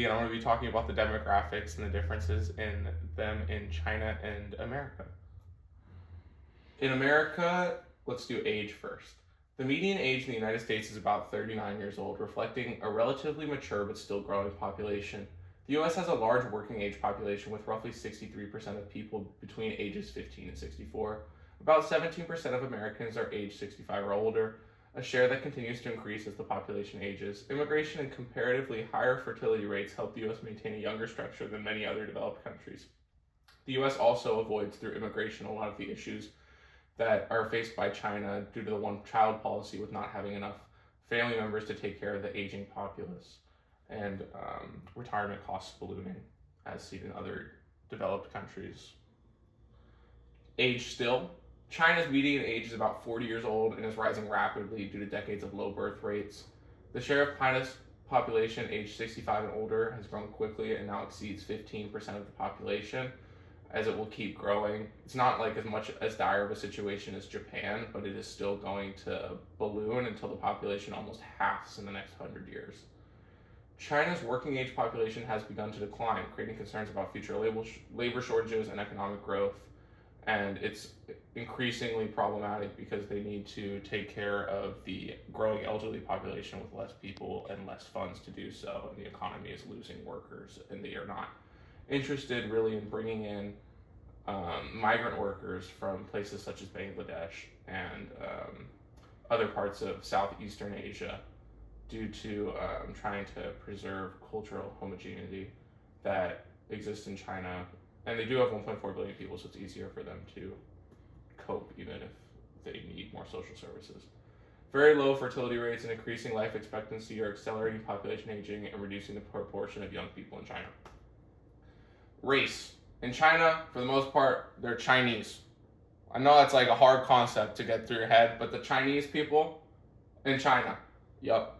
and I'm going to be talking about the demographics and the differences in them in China and America. In America, let's do age first. The median age in the United States is about 39 years old, reflecting a relatively mature but still growing population. The US has a large working age population with roughly 63% of people between ages 15 and 64. About 17% of Americans are age 65 or older, a share that continues to increase as the population ages. Immigration and comparatively higher fertility rates help the US maintain a younger structure than many other developed countries. The US also avoids through immigration a lot of the issues that are faced by China due to the one child policy with not having enough family members to take care of the aging populace and retirement costs ballooning as seen in other developed countries. Age still. China's median age is about 40 years old and is rising rapidly due to decades of low birth rates. The share of China's population aged 65 and older has grown quickly and now exceeds 15% of the population, as it will keep growing. It's not like as much as dire of a situation as Japan, but it is still going to balloon until the population almost halves in the next 100 years. China's working age population has begun to decline, creating concerns about future labor shortages and economic growth. And it's increasingly problematic because they need to take care of the growing elderly population with less people and less funds to do so. And the economy is losing workers, and they are not interested really in bringing in migrant workers from places such as Bangladesh and other parts of Southeastern Asia due to trying to preserve cultural homogeneity that exists in China. And they do have 1.4 billion people, so it's easier for them to cope even if they need more social services. Very low fertility rates and increasing life expectancy are accelerating population aging and reducing the proportion of young people in China. Race. In China, for the most part, they're Chinese. I know that's like a hard concept to get through your head, but the Chinese people in China, yep.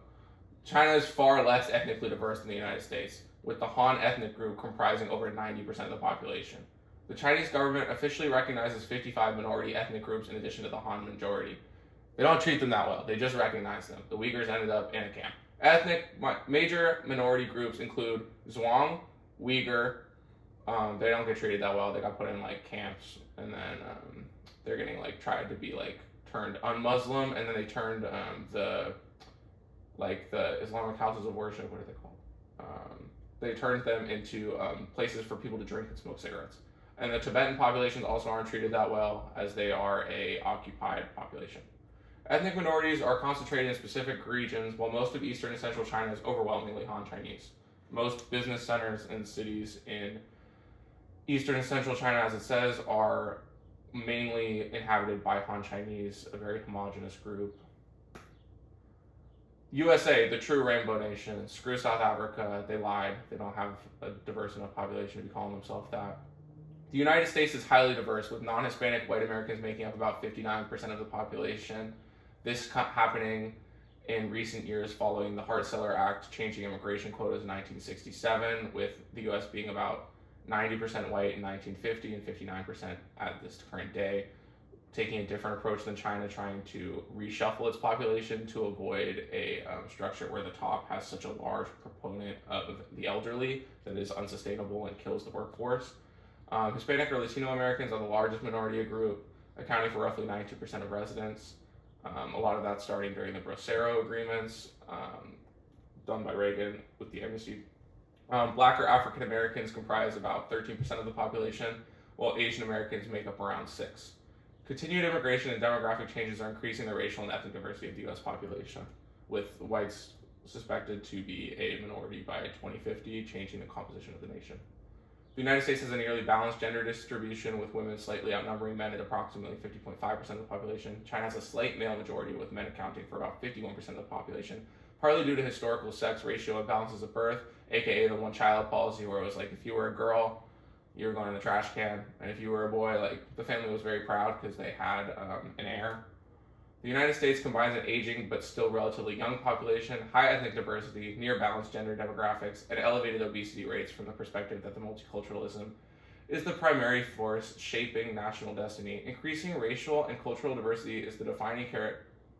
China is far less ethnically diverse than the United States, with the Han ethnic group comprising over 90% of the population. The Chinese government officially recognizes 55 minority ethnic groups in addition to the Han majority. They don't treat them that well, they just recognize them. The Uyghurs ended up in a camp. Ethnic major minority groups include Zhuang, Uyghur. They don't get treated that well. They got put in like camps, and then they're getting like tried to be like turned un-Muslim, and then they turned the Islamic houses of worship. What are they called? They turned them into places for people to drink and smoke cigarettes. And the Tibetan populations also aren't treated that well, as they are a occupied population. Ethnic minorities are concentrated in specific regions, while most of eastern and central China is overwhelmingly Han Chinese. Most business centers and cities in eastern and central China, as it says, are mainly inhabited by Han Chinese, a very homogenous group. USA, the true rainbow nation. Screw South Africa, they lied. They don't have a diverse enough population to be calling themselves that. The United States is highly diverse, with non-Hispanic white Americans making up about 59% of the population. This happening in recent years following the Hart-Celler Act changing immigration quotas in 1967, with the U.S. being about 90% white in 1950 and 59% at this current day, taking a different approach than China, trying to reshuffle its population to avoid a structure where the top has such a large proponent of the elderly that is unsustainable and kills the workforce. Hispanic or Latino Americans are the largest minority group, accounting for roughly 92% of residents. A lot of that starting during the Bracero agreements done by Reagan with the amnesty. Black or African Americans comprise about 13% of the population, while Asian Americans make up around 6%. Continued immigration and demographic changes are increasing the racial and ethnic diversity of the U.S. population, with whites suspected to be a minority by 2050, changing the composition of the nation. The United States has a nearly balanced gender distribution, with women slightly outnumbering men at approximately 50.5% of the population. China has a slight male majority, with men accounting for about 51% of the population, partly due to historical sex ratio imbalances of birth, aka the one-child policy, where it was like if you were a girl, you were going in the trash can, and if you were a boy, like the family was very proud because they had an heir. The United States combines an aging but still relatively young population, high ethnic diversity, near balanced gender demographics, and elevated obesity rates from the perspective that the multiculturalism is the primary force shaping national destiny. Increasing racial and cultural diversity is the defining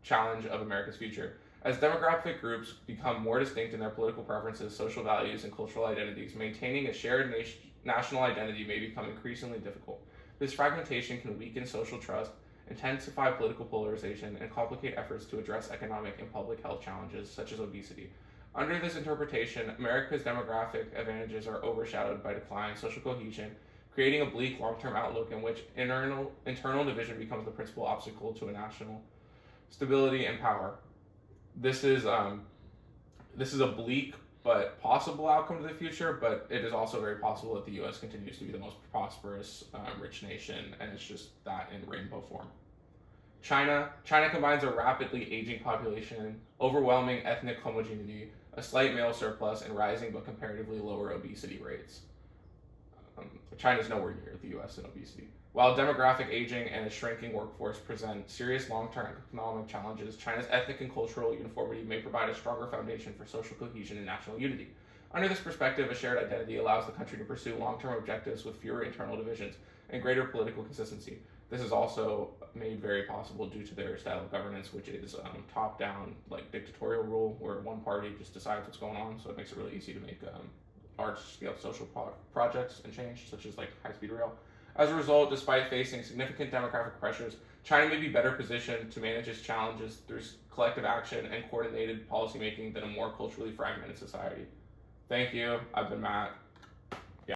challenge of America's future. As demographic groups become more distinct in their political preferences, social values, and cultural identities, maintaining a shared national identity may become increasingly difficult. This fragmentation can weaken social trust, intensify political polarization, and complicate efforts to address economic and public health challenges such as obesity. Under this interpretation, America's demographic advantages are overshadowed by declining social cohesion, creating a bleak long-term outlook in which internal division becomes the principal obstacle to a national stability and power. This is a bleak but possible outcome to the future, but it is also very possible that the U.S. continues to be the most prosperous, rich nation, and it's just that in rainbow form. China combines a rapidly aging population, overwhelming ethnic homogeneity, a slight male surplus, and rising but comparatively lower obesity rates. China's nowhere near the U.S. in obesity. While demographic aging and a shrinking workforce present serious long-term economic challenges, China's ethnic and cultural uniformity may provide a stronger foundation for social cohesion and national unity. Under this perspective, a shared identity allows the country to pursue long-term objectives with fewer internal divisions and greater political consistency. This is also made very possible due to their style of governance, which is top-down, like dictatorial rule, where one party just decides what's going on. So it makes it really easy to make large-scale social projects and change, such as like high-speed rail. As a result, despite facing significant demographic pressures, China may be better positioned to manage its challenges through collective action and coordinated policymaking than a more culturally fragmented society. Thank you. I've been Matt.